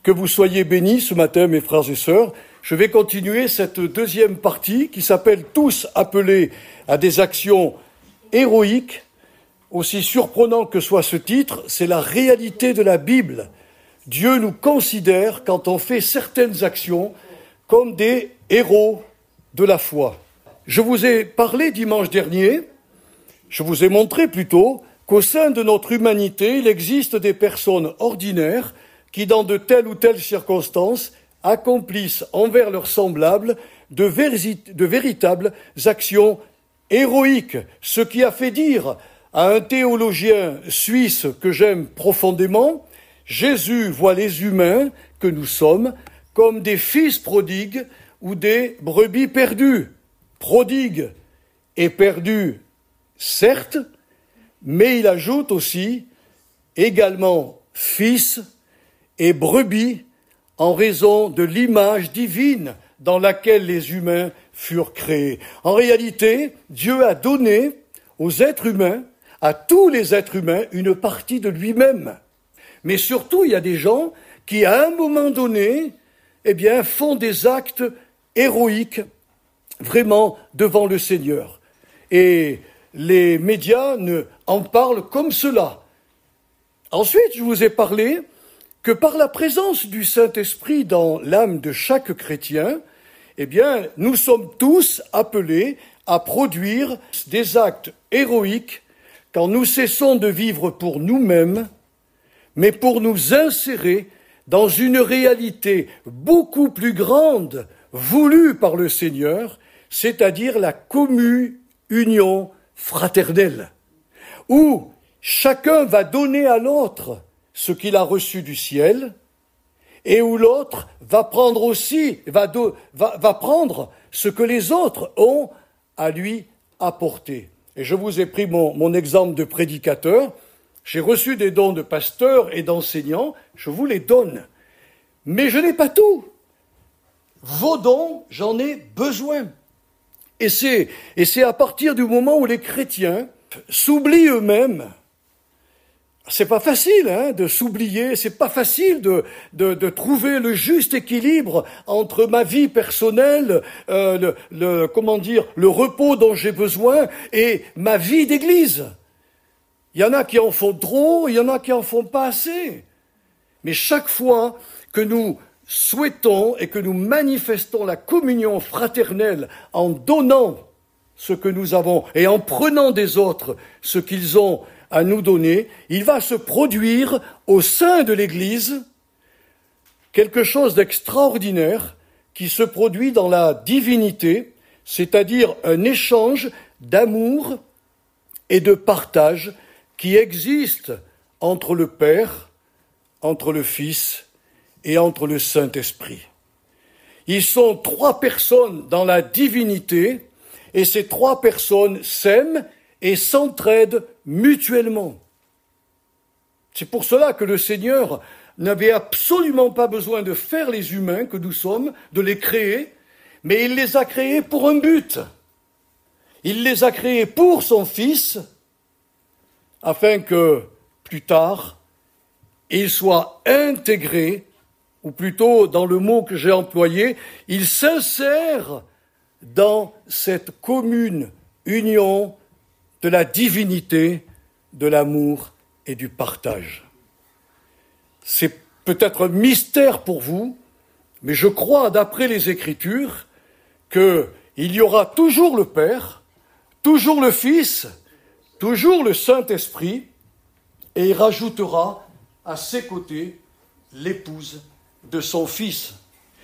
Que vous soyez bénis ce matin, mes frères et sœurs. Je vais continuer cette deuxième partie qui s'appelle « Tous appelés à des actions héroïques ». Aussi surprenant que soit ce titre, c'est la réalité de la Bible. Dieu nous considère, quand on fait certaines actions, comme des héros de la foi. Je vous ai parlé dimanche dernier, je vous ai montré plutôt, qu'au sein de notre humanité, il existe des personnes ordinaires qui, dans de telles ou telles circonstances, accomplissent envers leurs semblables de véritables actions héroïques. Ce qui a fait dire à un théologien suisse que j'aime profondément, Jésus voit les humains que nous sommes comme des fils prodigues ou des brebis perdues. Prodigues et perdus, certes, mais il ajoute aussi également fils et brebis en raison de l'image divine dans laquelle les humains furent créés. En réalité, Dieu a donné aux êtres humains, à tous les êtres humains, une partie de lui-même. Mais surtout, il y a des gens qui, à un moment donné, font des actes héroïques, vraiment devant le Seigneur. Et les médias en parlent comme cela. Ensuite, je vous ai parlé que par la présence du Saint-Esprit dans l'âme de chaque chrétien, nous sommes tous appelés à produire des actes héroïques quand nous cessons de vivre pour nous-mêmes, mais pour nous insérer dans une réalité beaucoup plus grande, voulue par le Seigneur, c'est-à-dire la communion fraternelle, où chacun va donner à l'autre ce qu'il a reçu du ciel, et où l'autre va prendre aussi, va prendre ce que les autres ont à lui apporter. Et je vous ai pris mon exemple de prédicateur. J'ai reçu des dons de pasteur et d'enseignant, je vous les donne. Mais je n'ai pas tout. Vos dons, j'en ai besoin. Et c'est à partir du moment où les chrétiens s'oublient eux-mêmes. C'est pas facile de s'oublier, c'est pas facile de trouver le juste équilibre entre ma vie personnelle, le repos dont j'ai besoin et ma vie d'église. Il y en a qui en font trop, il y en a qui en font pas assez. Mais chaque fois que nous souhaitons et que nous manifestons la communion fraternelle en donnant ce que nous avons et en prenant des autres ce qu'ils ont à nous donner, il va se produire au sein de l'Église quelque chose d'extraordinaire qui se produit dans la divinité, c'est-à-dire un échange d'amour et de partage qui existe entre le Père, entre le Fils et entre le Saint-Esprit. Ils sont trois personnes dans la divinité et ces trois personnes s'aiment et s'entraident mutuellement. C'est pour cela que le Seigneur n'avait absolument pas besoin de faire les humains que nous sommes, de les créer, mais il les a créés pour un but. Il les a créés pour son Fils, afin que, plus tard, il soit intégré, ou plutôt, dans le mot que j'ai employé, il s'insère dans cette commune union de la divinité, de l'amour et du partage. C'est peut-être un mystère pour vous, mais je crois, d'après les Écritures, qu'il y aura toujours le Père, toujours le Fils, toujours le Saint-Esprit, et il rajoutera à ses côtés l'épouse de son Fils.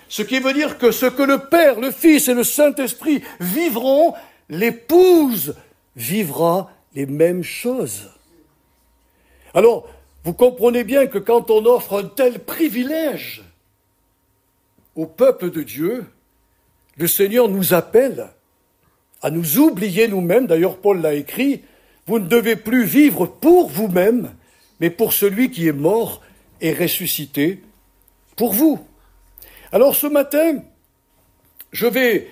Ce qui veut dire que ce que le Père, le Fils et le Saint-Esprit vivront, l'épouse vivra les mêmes choses. Alors, vous comprenez bien que quand on offre un tel privilège au peuple de Dieu, le Seigneur nous appelle à nous oublier nous-mêmes. D'ailleurs, Paul l'a écrit, vous ne devez plus vivre pour vous-même, mais pour celui qui est mort et ressuscité pour vous. Alors ce matin, je vais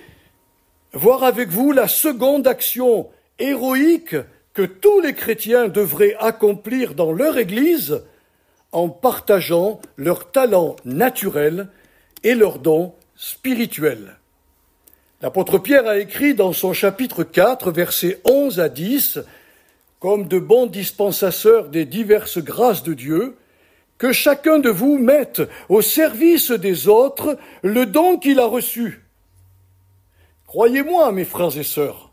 voir avec vous la seconde action héroïque que tous les chrétiens devraient accomplir dans leur Église en partageant leurs talents naturels et leurs dons spirituels. L'apôtre Pierre a écrit dans son chapitre 4, versets 11 à 10, comme de bons dispensateurs des diverses grâces de Dieu, que chacun de vous mette au service des autres le don qu'il a reçu. Croyez-moi, mes frères et sœurs,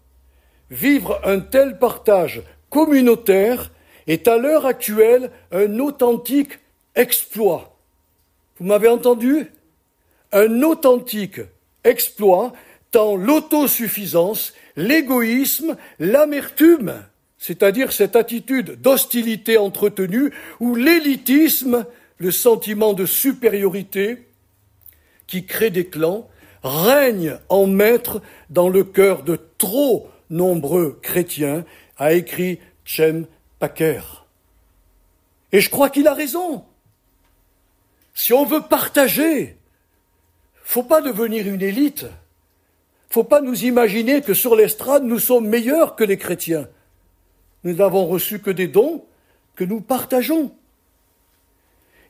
vivre un tel partage communautaire est à l'heure actuelle un authentique exploit. Vous m'avez entendu? Un authentique exploit tant l'autosuffisance, l'égoïsme, l'amertume, c'est-à-dire cette attitude d'hostilité entretenue, ou l'élitisme, le sentiment de supériorité qui crée des clans, règne en maître dans le cœur de trop nombreux chrétiens, a écrit Cem Packer. Et je crois qu'il a raison. Si on veut partager, faut pas devenir une élite. Faut pas nous imaginer que sur l'estrade, nous sommes meilleurs que les chrétiens. Nous n'avons reçu que des dons que nous partageons.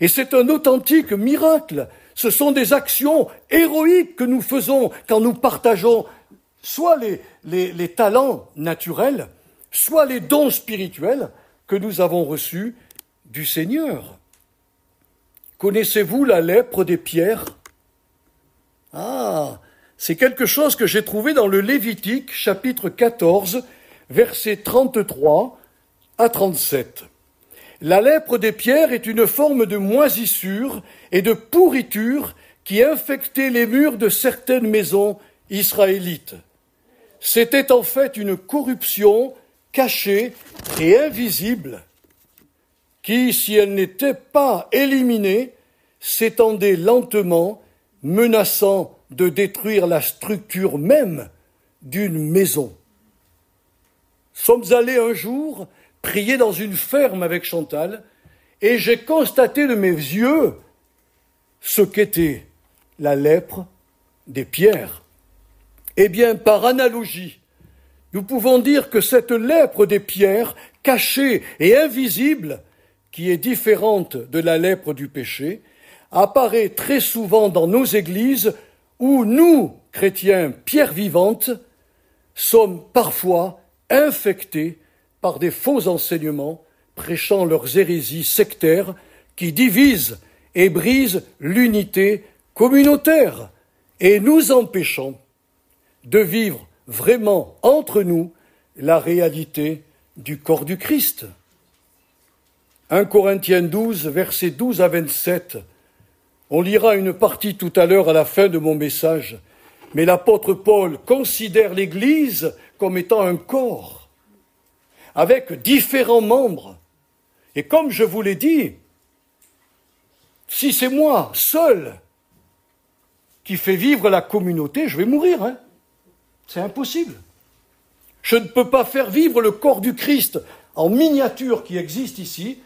Et c'est un authentique miracle. Ce sont des actions héroïques que nous faisons quand nous partageons soit les talents naturels, soit les dons spirituels que nous avons reçus du Seigneur. Connaissez-vous la lèpre des pierres? Ah, c'est quelque chose que j'ai trouvé dans le Lévitique, chapitre 14, versets 33 à 37. La lèpre des pierres est une forme de moisissure et de pourriture qui infectait les murs de certaines maisons israélites. C'était en fait une corruption cachée et invisible qui, si elle n'était pas éliminée, s'étendait lentement, menaçant de détruire la structure même d'une maison. Sommes allés un jour prier dans une ferme avec Chantal, et j'ai constaté de mes yeux ce qu'était la lèpre des pierres. Eh bien, par analogie, nous pouvons dire que cette lèpre des pierres, cachée et invisible, qui est différente de la lèpre du péché, apparaît très souvent dans nos églises où nous, chrétiens, pierres vivantes, sommes parfois infectés par des faux enseignements prêchant leurs hérésies sectaires qui divisent et brisent l'unité communautaire et nous empêchant de vivre vraiment entre nous la réalité du corps du Christ. 1 Corinthiens 12, versets 12 à 27. On lira une partie tout à l'heure à la fin de mon message, mais l'apôtre Paul considère l'Église comme étant un corps, avec différents membres. Et comme je vous l'ai dit, si c'est moi, seul, qui fais vivre la communauté, je vais mourir, hein. C'est impossible. Je ne peux pas faire vivre le corps du Christ en miniature qui existe ici.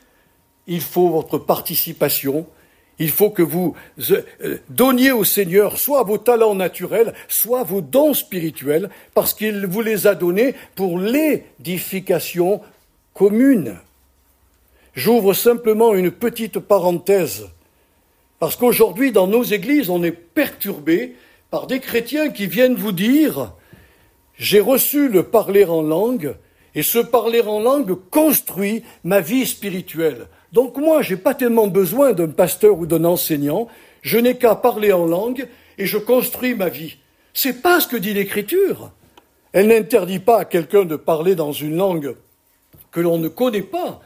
Il faut votre participation. Il faut que vous donniez au Seigneur soit vos talents naturels, soit vos dons spirituels, parce qu'il vous les a donnés pour l'édification commune. J'ouvre simplement une petite parenthèse, parce qu'aujourd'hui, dans nos églises, on est perturbé par des chrétiens qui viennent vous dire « J'ai reçu le parler en langue, et ce parler en langue construit ma vie spirituelle. Donc moi, je n'ai pas tellement besoin d'un pasteur ou d'un enseignant, je n'ai qu'à parler en langue et je construis ma vie. » C'est pas ce que dit l'Écriture. Elle n'interdit pas à quelqu'un de parler dans une langue que l'on ne connaît pas.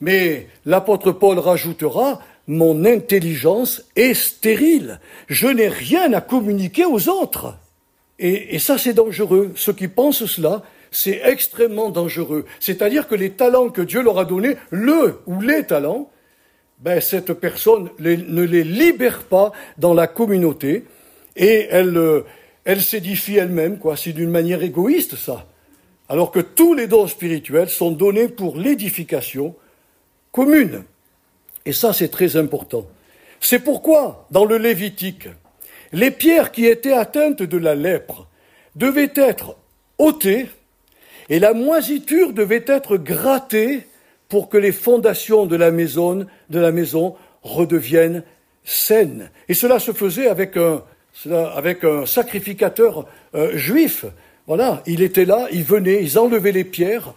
Mais l'apôtre Paul rajoutera « Mon intelligence est stérile. Je n'ai rien à communiquer aux autres. » Et ça, c'est dangereux. Ceux qui pensent cela, c'est extrêmement dangereux. C'est-à-dire que les talents que Dieu leur a donnés, le ou les talents, cette personne ne les libère pas dans la communauté et elle s'édifie elle-même, quoi. C'est d'une manière égoïste, ça. Alors que tous les dons spirituels sont donnés pour l'édification commune. Et ça, c'est très important. C'est pourquoi, dans le Lévitique, les pierres qui étaient atteintes de la lèpre devaient être ôtées et la moisiture devait être grattée pour que les fondations de la maison redeviennent saines. Et cela se faisait avec un sacrificateur juif. Voilà, il était là, il venait, ils enlevaient les pierres,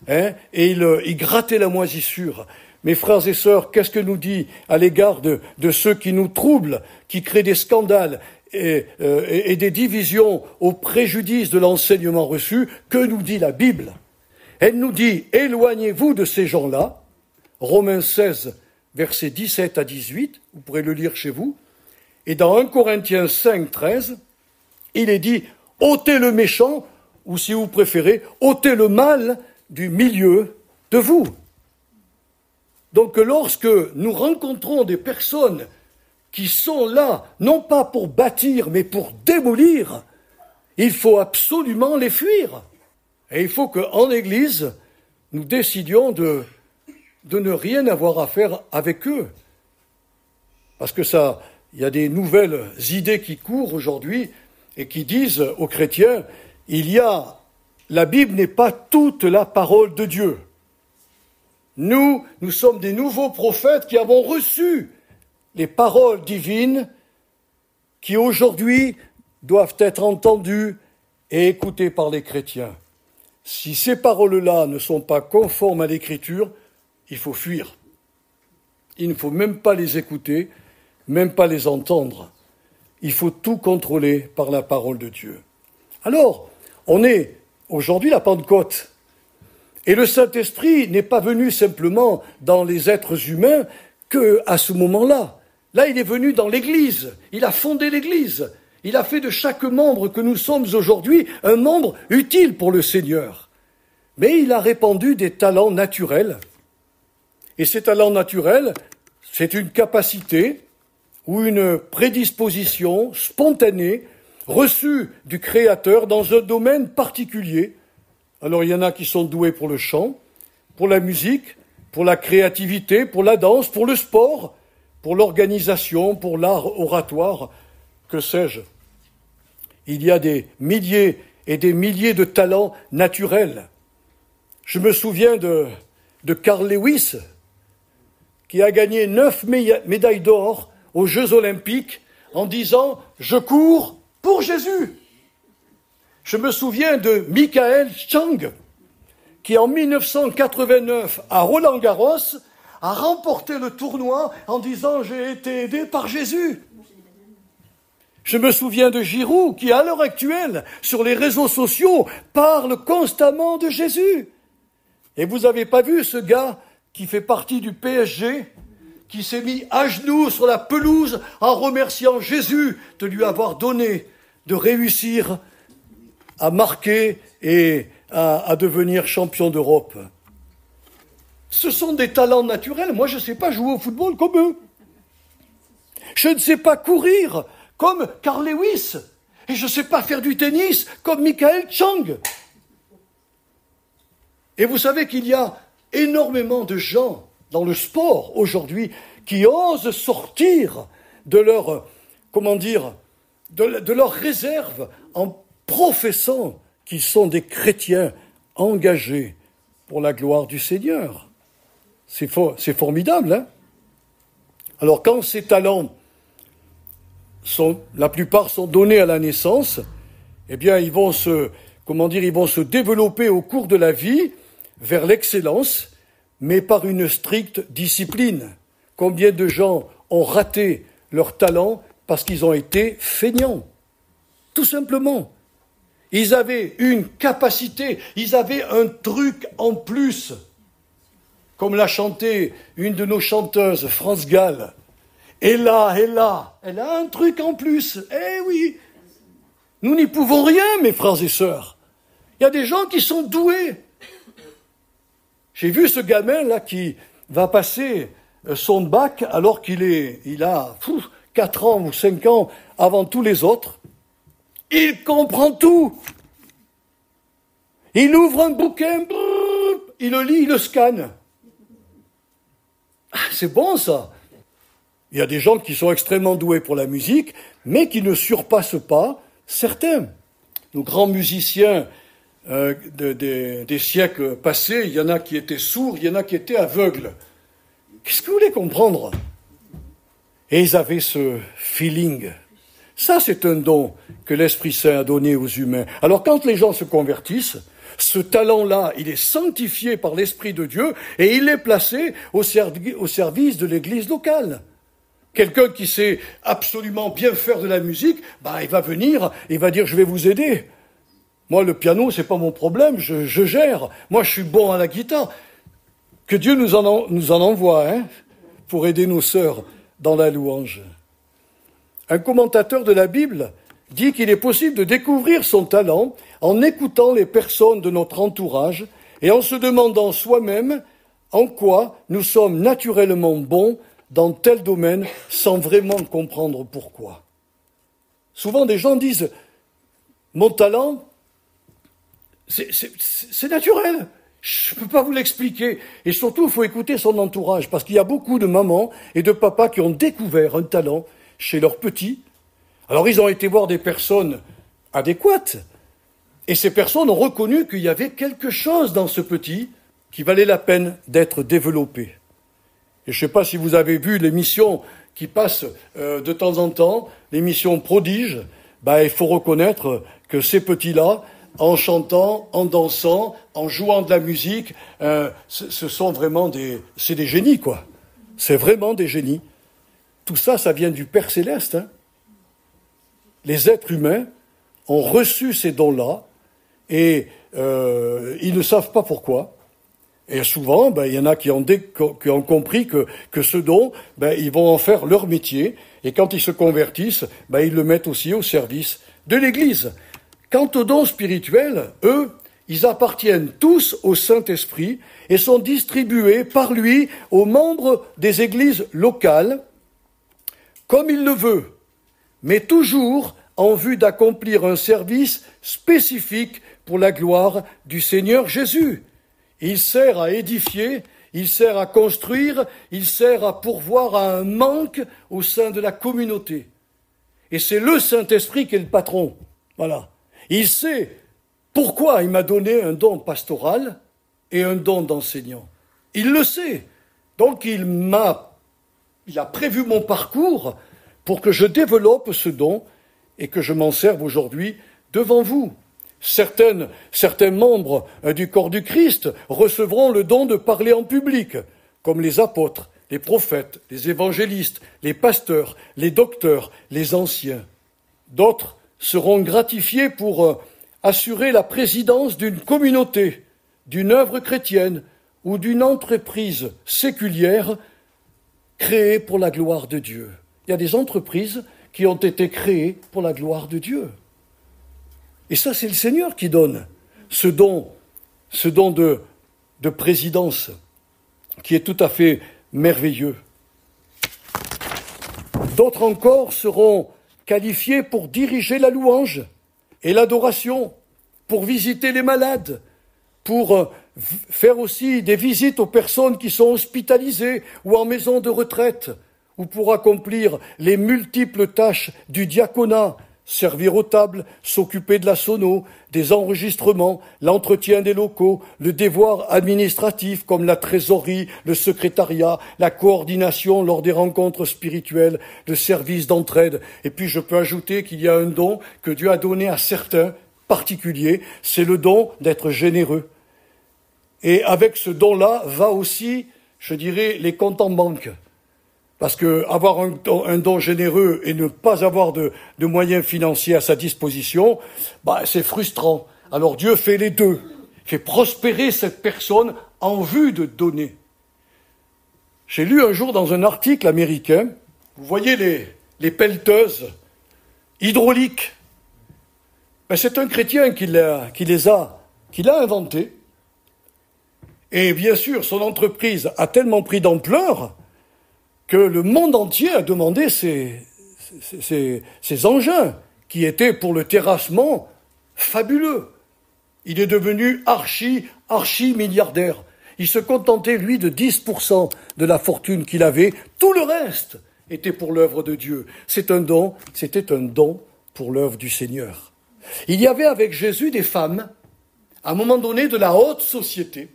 et il grattait la moisissure. Mes frères et sœurs, qu'est-ce que nous dit à l'égard de ceux qui nous troublent, qui créent des scandales et des divisions au préjudice de l'enseignement reçu? Que nous dit la Bible? Elle nous dit, éloignez-vous de ces gens-là. Romains 16, versets 17 à 18, vous pourrez le lire chez vous. Et dans 1 Corinthiens 5, 13, il est dit, ôtez le méchant, ou si vous préférez, ôtez le mal du milieu de vous. Donc lorsque nous rencontrons des personnes qui sont là, non pas pour bâtir, mais pour démolir, il faut absolument les fuir. Et il faut qu'en Église, nous décidions de ne rien avoir à faire avec eux. Parce que il y a des nouvelles idées qui courent aujourd'hui et qui disent aux chrétiens, la Bible n'est pas toute la parole de Dieu. Nous sommes des nouveaux prophètes qui avons reçu les paroles divines qui aujourd'hui doivent être entendues et écoutées par les chrétiens. Si ces paroles-là ne sont pas conformes à l'Écriture, il faut fuir. Il ne faut même pas les écouter, même pas les entendre. Il faut tout contrôler par la parole de Dieu. Alors, on est aujourd'hui la Pentecôte. Et le Saint-Esprit n'est pas venu simplement dans les êtres humains qu'à ce moment-là. Là, il est venu dans l'Église. Il a fondé l'Église. Il a fait de chaque membre que nous sommes aujourd'hui un membre utile pour le Seigneur. Mais il a répandu des talents naturels. Et ces talents naturels, c'est une capacité ou une prédisposition spontanée reçue du Créateur dans un domaine particulier. Alors il y en a qui sont doués pour le chant, pour la musique, pour la créativité, pour la danse, pour le sport, pour l'organisation, pour l'art oratoire, que sais-je. Il y a des milliers et des milliers de talents naturels. Je me souviens de Carl Lewis, qui a gagné 9 médailles d'or aux Jeux Olympiques en disant « Je cours pour Jésus ». Je me souviens de Michael Chang, qui en 1989, à Roland-Garros, a remporté le tournoi en disant « J'ai été aidé par Jésus ». Je me souviens de Giroud, qui à l'heure actuelle, sur les réseaux sociaux, parle constamment de Jésus. Et vous n'avez pas vu ce gars qui fait partie du PSG, qui s'est mis à genoux sur la pelouse en remerciant Jésus de lui avoir donné, de réussir à marquer et à devenir champion d'Europe. Ce sont des talents naturels. Moi, je ne sais pas jouer au football comme eux. Je ne sais pas courir comme Carl Lewis. Et je ne sais pas faire du tennis comme Michael Chang. Et vous savez qu'il y a énormément de gens dans le sport aujourd'hui qui osent sortir de leur, de leur réserve en professant qu'ils sont des chrétiens engagés pour la gloire du Seigneur. C'est formidable, hein? Alors quand ces talents la plupart sont donnés à la naissance, eh bien ils vont se développer au cours de la vie vers l'excellence, mais par une stricte discipline. Combien de gens ont raté leur talent parce qu'ils ont été feignants? Tout simplement. Ils avaient une capacité, ils avaient un truc en plus. Comme l'a chanté une de nos chanteuses, France Gall. Elle a un truc en plus. Eh oui, nous n'y pouvons rien, mes frères et sœurs. Il y a des gens qui sont doués. J'ai vu ce gamin là qui va passer son bac alors il a 4 ans ou 5 ans avant tous les autres. Il comprend tout. Il ouvre un bouquin, il le lit, il le scanne. Ah, c'est bon ça. Il y a des gens qui sont extrêmement doués pour la musique, mais qui ne surpassent pas certains. Nos grands musiciens des siècles passés, il y en a qui étaient sourds, il y en a qui étaient aveugles. Qu'est-ce que vous voulez comprendre? Et ils avaient ce feeling. Ça, c'est un don que l'Esprit Saint a donné aux humains. Alors quand les gens se convertissent, ce talent-là, il est sanctifié par l'Esprit de Dieu et il est placé au service de l'Église locale. Quelqu'un qui sait absolument bien faire de la musique, il va venir, il va dire « je vais vous aider ». Moi, le piano, c'est pas mon problème, je gère. Moi, je suis bon à la guitare. Que Dieu nous en envoie, pour aider nos sœurs dans la louange. Un commentateur de la Bible dit qu'il est possible de découvrir son talent en écoutant les personnes de notre entourage et en se demandant soi-même en quoi nous sommes naturellement bons dans tel domaine sans vraiment comprendre pourquoi. Souvent, des gens disent « mon talent, c'est naturel, je ne peux pas vous l'expliquer ». Et surtout, il faut écouter son entourage, parce qu'il y a beaucoup de mamans et de papas qui ont découvert un talent chez leurs petits. Alors, ils ont été voir des personnes adéquates, et ces personnes ont reconnu qu'il y avait quelque chose dans ce petit qui valait la peine d'être développé. Et je ne sais pas si vous avez vu l'émission qui passe de temps en temps, l'émission Prodige, il faut reconnaître que ces petits-là, en chantant, en dansant, en jouant de la musique, ce sont vraiment c'est des génies, quoi. C'est vraiment des génies. Tout ça, ça vient du Père Céleste. Les êtres humains ont reçu ces dons-là et ils ne savent pas pourquoi. Et souvent, il y en a qui ont compris que ce don, ils vont en faire leur métier. Et quand ils se convertissent, ils le mettent aussi au service de l'Église. Quant aux dons spirituels, eux, ils appartiennent tous au Saint-Esprit et sont distribués par lui aux membres des églises locales, comme il le veut, mais toujours en vue d'accomplir un service spécifique pour la gloire du Seigneur Jésus. Il sert à édifier, il sert à construire, il sert à pourvoir à un manque au sein de la communauté. Et c'est le Saint-Esprit qui est le patron. Voilà. Il sait pourquoi il m'a donné un don pastoral et un don d'enseignant. Il le sait. Donc il a prévu mon parcours pour que je développe ce don et que je m'en serve aujourd'hui devant vous. Certains membres du corps du Christ recevront le don de parler en public, comme les apôtres, les prophètes, les évangélistes, les pasteurs, les docteurs, les anciens. D'autres seront gratifiés pour assurer la présidence d'une communauté, d'une œuvre chrétienne ou d'une entreprise séculière créée pour la gloire de Dieu. Il y a des entreprises qui ont été créées pour la gloire de Dieu. Et ça, c'est le Seigneur qui donne ce don de présidence qui est tout à fait merveilleux. D'autres encore seront qualifiés pour diriger la louange et l'adoration, pour visiter les malades, pour faire aussi des visites aux personnes qui sont hospitalisées ou en maison de retraite, ou pour accomplir les multiples tâches du diaconat, servir aux tables, s'occuper de la sono, des enregistrements, l'entretien des locaux, le devoir administratif comme la trésorerie, le secrétariat, la coordination lors des rencontres spirituelles, le service d'entraide. Et puis je peux ajouter qu'il y a un don que Dieu a donné à certains particuliers, c'est le don d'être généreux. Et avec ce don-là va aussi, je dirais, les comptes en banque. Parce que avoir un don généreux et ne pas avoir de moyens financiers à sa disposition, c'est frustrant. Alors Dieu fait les deux, fait prospérer cette personne en vue de donner. J'ai lu un jour dans un article américain, vous voyez les pelleteuses hydrauliques. C'est un chrétien qui l'a inventé. Et bien sûr, son entreprise a tellement pris d'ampleur que le monde entier a demandé ces engins qui étaient pour le terrassement fabuleux. Il est devenu archi milliardaire. Il se contentait, lui, de 10% de la fortune qu'il avait. Tout le reste était pour l'œuvre de Dieu. C'était un don pour l'œuvre du Seigneur. Il y avait avec Jésus des femmes à un moment donné, de la haute société,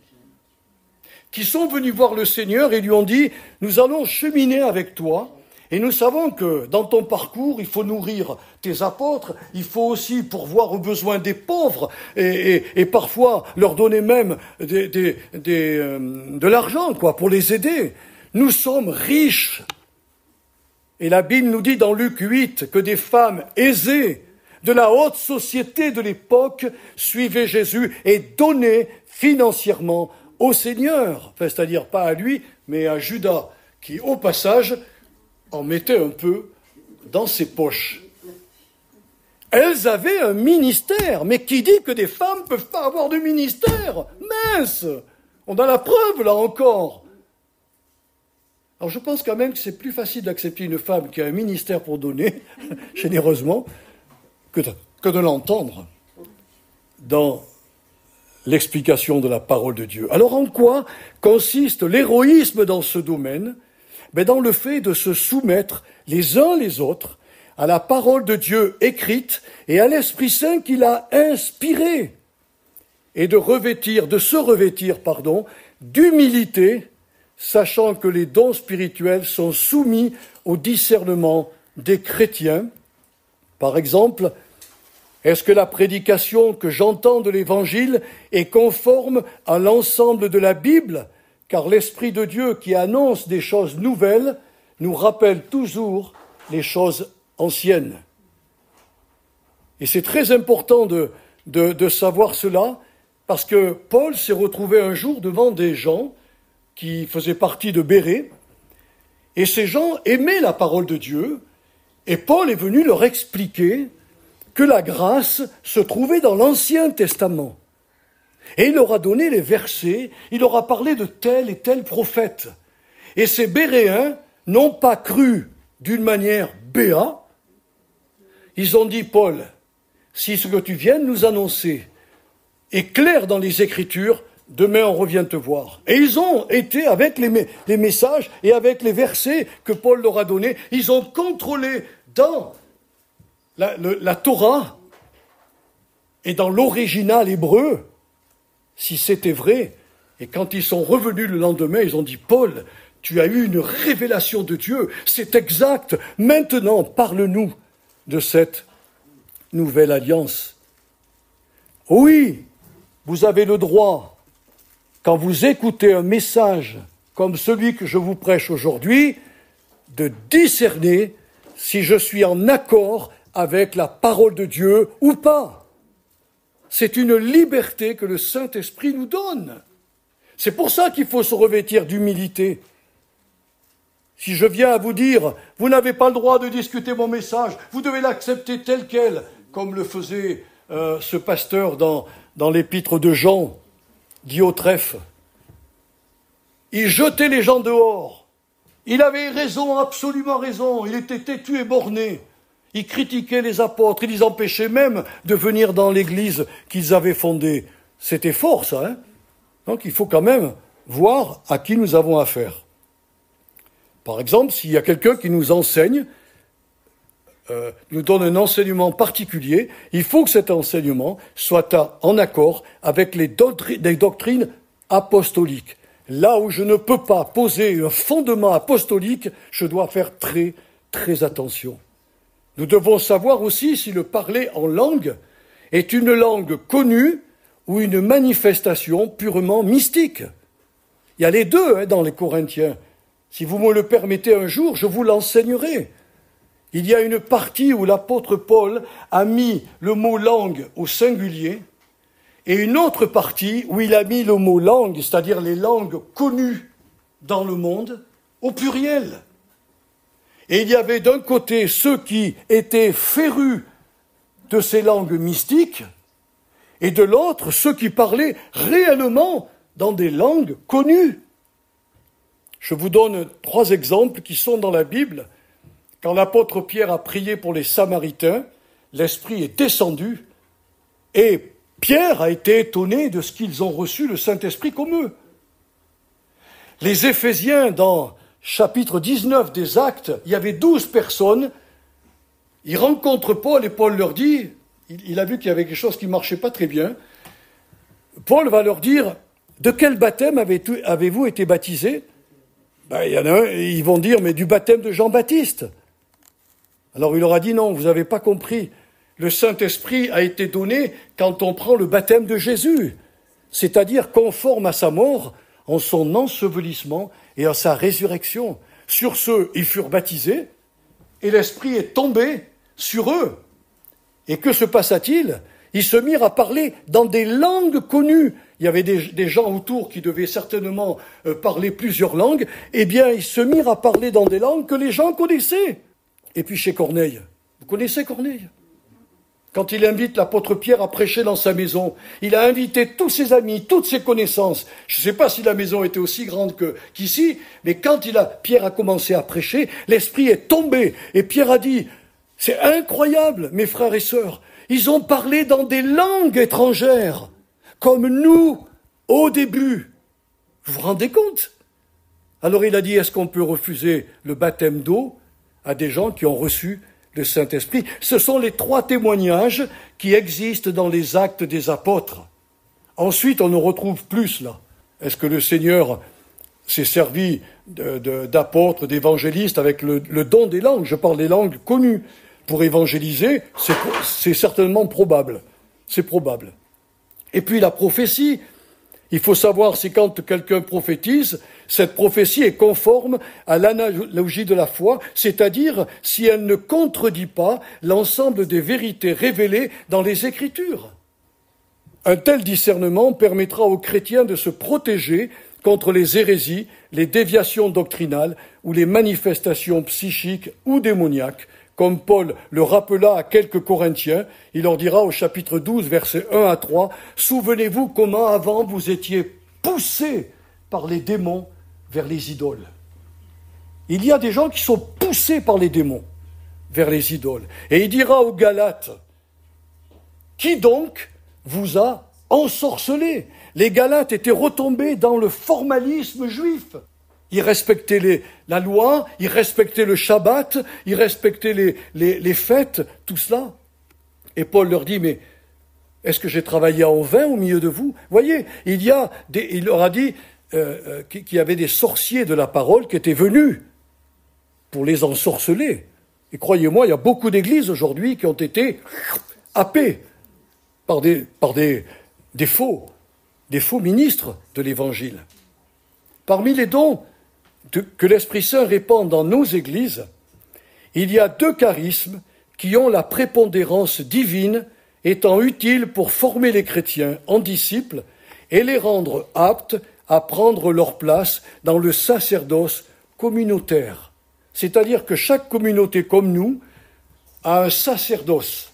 qui sont venus voir le Seigneur et lui ont dit « Nous allons cheminer avec toi, et nous savons que dans ton parcours, il faut nourrir tes apôtres, il faut aussi pourvoir aux besoins des pauvres, et parfois leur donner même de l'argent, pour les aider. Nous sommes riches. » Et la Bible nous dit dans Luc 8 que des femmes aisées de la haute société de l'époque suivaient Jésus et donnaient financièrement au Seigneur. Enfin, c'est-à-dire pas à lui, mais à Judas, qui au passage en mettait un peu dans ses poches. Elles avaient un ministère, mais qui dit que des femmes ne peuvent pas avoir de ministère? Mince! On a la preuve là encore. Alors je pense quand même que c'est plus facile d'accepter une femme qui a un ministère pour donner, généreusement, que de l'entendre dans l'explication de la parole de Dieu. Alors en quoi consiste l'héroïsme dans ce domaine? Dans le fait de se soumettre les uns les autres à la parole de Dieu écrite et à l'Esprit Saint qui l'a inspiré, et de se revêtir d'humilité, sachant que les dons spirituels sont soumis au discernement des chrétiens. Par exemple, est-ce que la prédication que j'entends de l'Évangile est conforme à l'ensemble de la Bible? Car l'Esprit de Dieu qui annonce des choses nouvelles nous rappelle toujours les choses anciennes. Et c'est très important de savoir cela, parce que Paul s'est retrouvé un jour devant des gens qui faisaient partie de Bérée, et ces gens aimaient la parole de Dieu, et Paul est venu leur expliquer que la grâce se trouvait dans l'Ancien Testament. Et il leur a donné les versets, il leur a parlé de tel et tel prophète. Et ces Béréens n'ont pas cru d'une manière béat. Ils ont dit, Paul, si ce que tu viens de nous annoncer est clair dans les Écritures, demain on revient te voir. Et ils ont été avec les messages et avec les versets que Paul leur a donnés, ils ont contrôlé dans la Torah et dans l'original hébreu, si c'était vrai. Et quand ils sont revenus le lendemain, ils ont dit, Paul, tu as eu une révélation de Dieu, c'est exact, maintenant parle-nous de cette nouvelle alliance. Oui, vous avez le droit, quand vous écoutez un message comme celui que je vous prêche aujourd'hui, de discerner si je suis en accord avec la parole de Dieu ou pas. C'est une liberté que le Saint-Esprit nous donne. C'est pour ça qu'il faut se revêtir d'humilité. Si je viens à vous dire, vous n'avez pas le droit de discuter mon message, vous devez l'accepter tel quel, comme le faisait ce pasteur dans l'épître de Jean, dit au trèfle. Il jetait les gens dehors. Il avait raison, absolument raison. Il était têtu et borné. Il critiquait les apôtres. Il les empêchait même de venir dans l'église qu'ils avaient fondée. C'était fort, ça. Hein? Donc il faut quand même voir à qui nous avons affaire. Par exemple, s'il y a quelqu'un qui nous enseigne, nous donne un enseignement particulier, il faut que cet enseignement soit en accord avec les doctrines apostoliques. Là où je ne peux pas poser un fondement apostolique, je dois faire très, très attention. Nous devons savoir aussi si le parler en langue est une langue connue ou une manifestation purement mystique. Il y a les deux dans les Corinthiens. Si vous me le permettez un jour, je vous l'enseignerai. Il y a une partie où l'apôtre Paul a mis le mot langue au singulier et une autre partie où il a mis le mot langue, c'est-à-dire les langues connues dans le monde, au pluriel. Et il y avait d'un côté ceux qui étaient férus de ces langues mystiques et de l'autre ceux qui parlaient réellement dans des langues connues. Je vous donne 3 exemples qui sont dans la Bible. Quand l'apôtre Pierre a prié pour les Samaritains, l'Esprit est descendu et Pierre a été étonné de ce qu'ils ont reçu le Saint-Esprit comme eux. Les Éphésiens, dans chapitre 19 des Actes, il y avait 12 personnes. Ils rencontrent Paul et Paul leur dit, il a vu qu'il y avait quelque chose qui ne marchait pas très bien. Paul va leur dire, de quel baptême avez-vous été baptisés? Il y en a un, ils vont dire, mais du baptême de Jean-Baptiste. Alors il leur a dit, non, vous n'avez pas compris. Le Saint-Esprit a été donné quand on prend le baptême de Jésus, c'est-à-dire conforme à sa mort, en son ensevelissement et à sa résurrection. Sur ce, ils furent baptisés, et l'Esprit est tombé sur eux. Et que se passa-t-il? Ils se mirent à parler dans des langues connues. Il y avait des gens autour qui devaient certainement parler plusieurs langues. Eh bien, ils se mirent à parler dans des langues que les gens connaissaient. Et puis chez Corneille, vous connaissez Corneille? Quand il invite l'apôtre Pierre à prêcher dans sa maison, il a invité tous ses amis, toutes ses connaissances. Je ne sais pas si la maison était aussi grande qu'ici, mais quand Pierre a commencé à prêcher, l'Esprit est tombé. Et Pierre a dit, c'est incroyable, mes frères et sœurs, ils ont parlé dans des langues étrangères, comme nous, au début. Vous vous rendez compte? Alors il a dit, est-ce qu'on peut refuser le baptême d'eau à des gens qui ont reçu le Saint-Esprit? Ce sont les 3 témoignages qui existent dans les actes des apôtres. Ensuite, on ne retrouve plus là. Est-ce que le Seigneur s'est servi d'apôtres, d'évangélistes avec le don des langues? Je parle des langues connues. Pour évangéliser, c'est certainement probable. C'est probable. Et puis la prophétie. Il faut savoir si quand quelqu'un prophétise, cette prophétie est conforme à l'analogie de la foi, c'est-à-dire si elle ne contredit pas l'ensemble des vérités révélées dans les Écritures. Un tel discernement permettra aux chrétiens de se protéger contre les hérésies, les déviations doctrinales ou les manifestations psychiques ou démoniaques, comme Paul le rappela à quelques Corinthiens. Il leur dira au chapitre 12, versets 1 à 3, « Souvenez-vous comment avant vous étiez poussés par les démons vers les idoles. » Il y a des gens qui sont poussés par les démons vers les idoles. Et il dira aux Galates, « Qui donc vous a ensorcelé ?» Les Galates étaient retombés dans le formalisme juif. Ils respectaient la loi, ils respectaient le Shabbat, ils respectaient les fêtes, tout cela. Et Paul leur dit, mais est-ce que j'ai travaillé en vain au milieu de vous? Voyez, il leur a dit qu'il y avait des sorciers de la parole qui étaient venus pour les ensorceler. Et croyez-moi, il y a beaucoup d'églises aujourd'hui qui ont été happées par des faux ministres de l'Évangile. Parmi les dons que l'Esprit Saint répand dans nos églises, il y a 2 charismes qui ont la prépondérance divine, étant utiles pour former les chrétiens en disciples et les rendre aptes à prendre leur place dans le sacerdoce communautaire. C'est-à-dire que chaque communauté comme nous a un sacerdoce.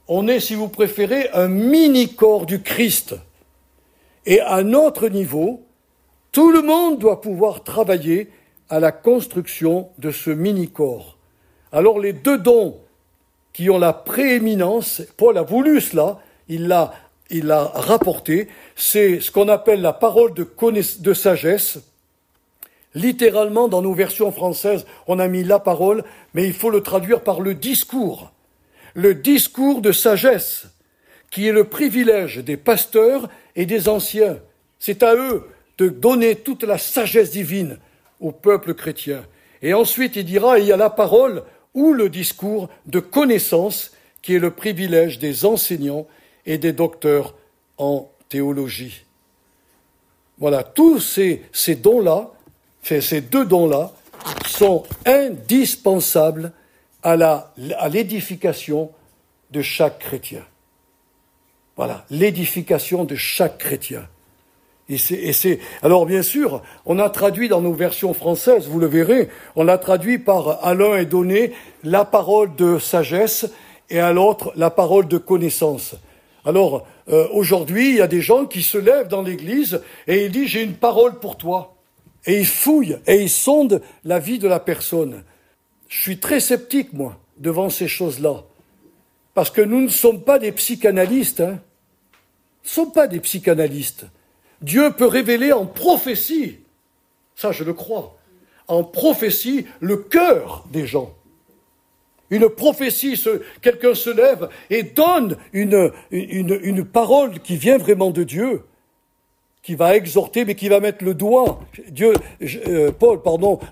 On est, si vous préférez, un mini-corps du Christ. Et à notre niveau, tout le monde doit pouvoir travailler à la construction de ce mini-corps. Alors les 2 dons qui ont la prééminence, Paul a voulu cela, il l'a rapporté, c'est ce qu'on appelle la parole de sagesse. Littéralement, dans nos versions françaises, on a mis la parole, mais il faut le traduire par le discours. Le discours de sagesse, qui est le privilège des pasteurs et des anciens. C'est à eux de donner toute la sagesse divine au peuple chrétien. Et ensuite, il dira, il y a la parole ou le discours de connaissance, qui est le privilège des enseignants et des docteurs en théologie. Voilà, tous ces dons-là, ces 2 dons-là, sont indispensables à l'édification de chaque chrétien. Voilà, l'édification de chaque chrétien. Alors bien sûr, on a traduit dans nos versions françaises, vous le verrez, on a traduit par à l'un est donné la parole de sagesse et à l'autre la parole de connaissance. Alors aujourd'hui, il y a des gens qui se lèvent dans l'église et ils disent j'ai une parole pour toi. Et ils fouillent et ils sondent la vie de la personne. Je suis très sceptique, moi, devant ces choses-là. Parce que nous ne sommes pas des psychanalystes. Nous ne sommes pas des psychanalystes. Dieu peut révéler en prophétie, ça je le crois, en prophétie le cœur des gens. Une prophétie, quelqu'un se lève et donne une parole qui vient vraiment de Dieu, qui va exhorter, mais qui va mettre le doigt. Paul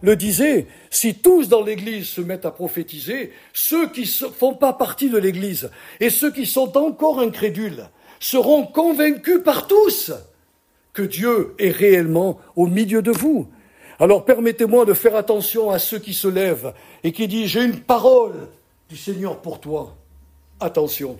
le disait, si tous dans l'Église se mettent à prophétiser, ceux qui ne font pas partie de l'Église et ceux qui sont encore incrédules seront convaincus par tous que Dieu est réellement au milieu de vous. Alors permettez-moi de faire attention à ceux qui se lèvent et qui disent « J'ai une parole du Seigneur pour toi ». Attention,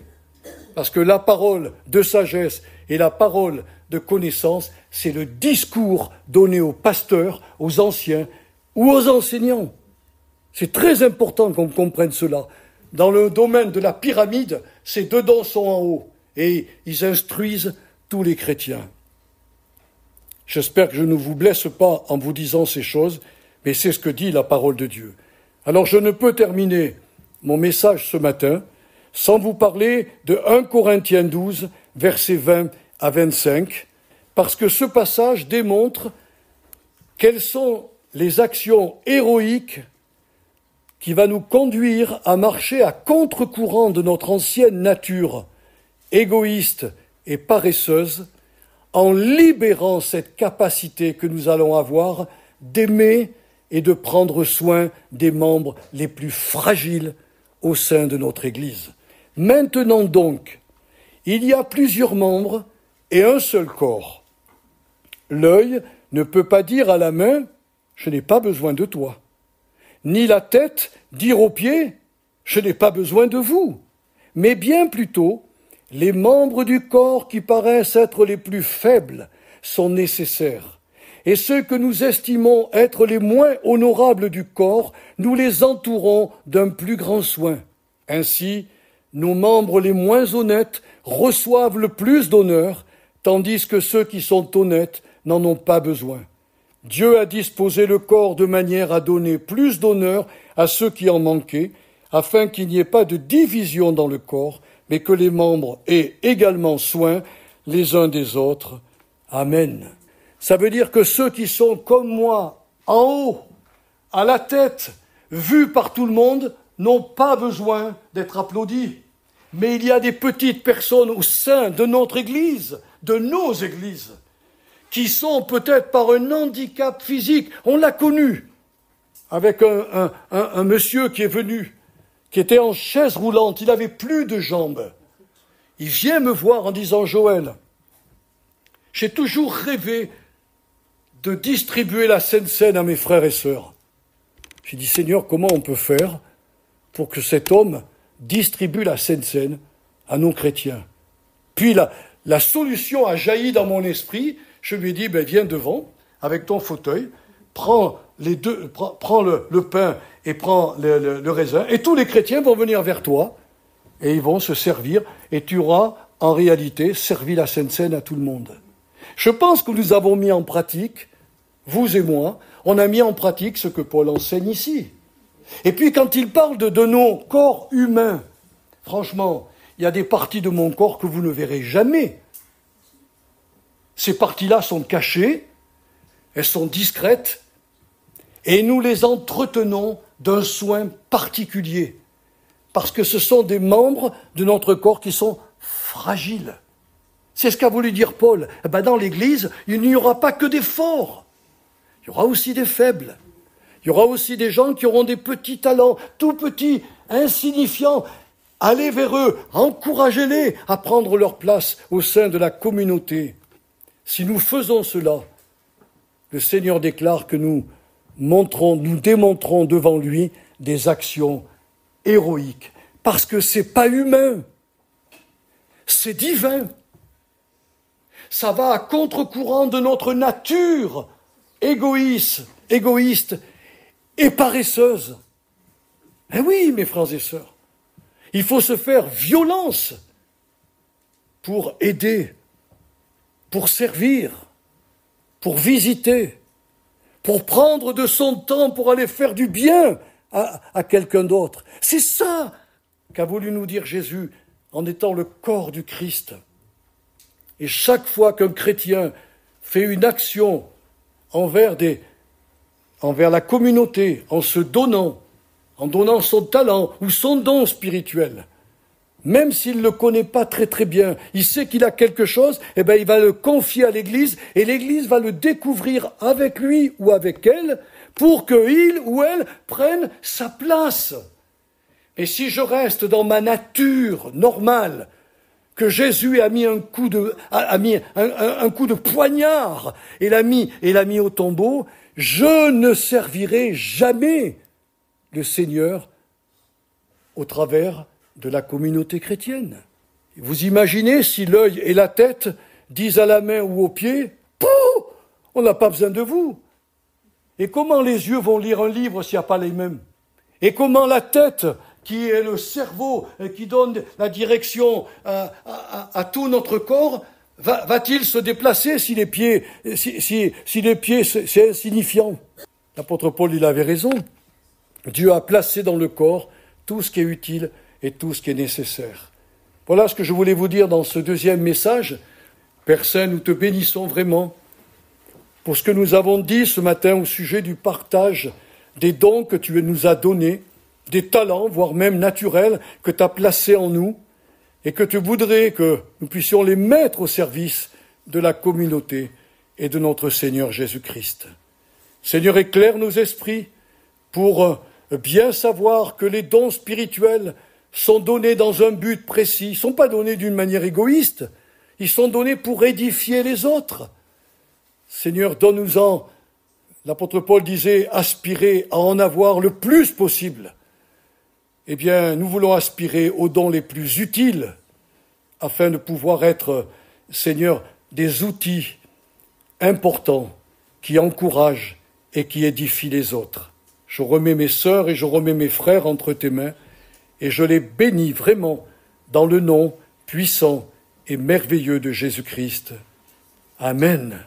parce que la parole de sagesse et la parole de connaissance, c'est le discours donné aux pasteurs, aux anciens ou aux enseignants. C'est très important qu'on comprenne cela. Dans le domaine de la pyramide, ces deux dons sont en haut et ils instruisent tous les chrétiens. J'espère que je ne vous blesse pas en vous disant ces choses, mais c'est ce que dit la parole de Dieu. Alors je ne peux terminer mon message ce matin sans vous parler de 1 Corinthiens 12, versets 20 à 25, parce que ce passage démontre quelles sont les actions héroïques qui va nous conduire à marcher à contre-courant de notre ancienne nature égoïste et paresseuse, en libérant cette capacité que nous allons avoir d'aimer et de prendre soin des membres les plus fragiles au sein de notre Église. Maintenant donc, il y a plusieurs membres et un seul corps. L'œil ne peut pas dire à la main « je n'ai pas besoin de toi », ni la tête dire aux pieds « je n'ai pas besoin de vous », mais bien plutôt les membres du corps qui paraissent être les plus faibles sont nécessaires. Et ceux que nous estimons être les moins honorables du corps, nous les entourons d'un plus grand soin. Ainsi, nos membres les moins honnêtes reçoivent le plus d'honneur, tandis que ceux qui sont honnêtes n'en ont pas besoin. Dieu a disposé le corps de manière à donner plus d'honneur à ceux qui en manquaient, afin qu'il n'y ait pas de division dans le corps, mais que les membres aient également soin les uns des autres. Amen. Ça veut dire que ceux qui sont comme moi, en haut, à la tête, vus par tout le monde, n'ont pas besoin d'être applaudis. Mais il y a des petites personnes au sein de notre Église, de nos églises, qui sont peut-être par un handicap physique. On l'a connu avec un monsieur qui est venu, qui était en chaise roulante, il n'avait plus de jambes. Il vient me voir en disant « Joël, j'ai toujours rêvé de distribuer la Sainte Seine à mes frères et sœurs. » J'ai dit « Seigneur, comment on peut faire pour que cet homme distribue la Sainte Seine à nos chrétiens ?» Puis la solution a jailli dans mon esprit. Je lui ai dit « Viens devant avec ton fauteuil, prends le pain et prends le raisin, et tous les chrétiens vont venir vers toi, et ils vont se servir, et tu auras en réalité servi la Sainte Seine à tout le monde. » Je pense que nous avons mis en pratique, vous et moi, on a mis en pratique ce que Paul enseigne ici. Et puis quand il parle de nos corps humains, franchement, il y a des parties de mon corps que vous ne verrez jamais. Ces parties-là sont cachées, elles sont discrètes, et nous les entretenons d'un soin particulier, parce que ce sont des membres de notre corps qui sont fragiles. C'est ce qu'a voulu dire Paul. Dans l'Église, il n'y aura pas que des forts, il y aura aussi des faibles, il y aura aussi des gens qui auront des petits talents, tout petits, insignifiants. Allez vers eux, encouragez-les à prendre leur place au sein de la communauté. Si nous faisons cela, le Seigneur déclare que nous démontrons devant lui des actions héroïques. Parce que c'est pas humain, c'est divin. Ça va à contre-courant de notre nature égoïste et paresseuse. Eh oui, mes frères et sœurs, il faut se faire violence pour aider, pour servir, pour visiter, pour prendre de son temps pour aller faire du bien à quelqu'un d'autre. C'est ça qu'a voulu nous dire Jésus en étant le corps du Christ. Et chaque fois qu'un chrétien fait une action envers la communauté en se donnant, en donnant son talent ou son don spirituel. Même s'il ne le connaît pas très très bien, il sait qu'il a quelque chose, il va le confier à l'Église et l'Église va le découvrir avec lui ou avec elle pour qu'il ou elle prenne sa place. Et si je reste dans ma nature normale, que Jésus a mis un coup de poignard et l'a mis au tombeau, je ne servirai jamais le Seigneur au travers de la communauté chrétienne. Vous imaginez si l'œil et la tête disent à la main ou aux pieds « Pouh, on n'a pas besoin de vous !» Et comment les yeux vont lire un livre s'il n'y a pas les mêmes? Et comment la tête, qui est le cerveau, qui donne la direction à tout notre corps, va-t-il se déplacer si les pieds, c'est insignifiant? L'apôtre Paul, il avait raison. Dieu a placé dans le corps tout ce qui est utile et tout ce qui est nécessaire. Voilà ce que je voulais vous dire dans ce deuxième message. Père Saint, nous te bénissons vraiment pour ce que nous avons dit ce matin au sujet du partage des dons que tu nous as donnés, des talents, voire même naturels, que tu as placés en nous, et que tu voudrais que nous puissions les mettre au service de la communauté et de notre Seigneur Jésus-Christ. Seigneur, éclaire nos esprits pour bien savoir que les dons spirituels sont donnés dans un but précis. Ils ne sont pas donnés d'une manière égoïste. Ils sont donnés pour édifier les autres. Seigneur, donne-nous-en, l'apôtre Paul disait, aspirer à en avoir le plus possible. Eh bien, nous voulons aspirer aux dons les plus utiles afin de pouvoir être, Seigneur, des outils importants qui encouragent et qui édifient les autres. Je remets mes sœurs et je remets mes frères entre tes mains et je les bénis vraiment dans le nom puissant et merveilleux de Jésus-Christ. Amen.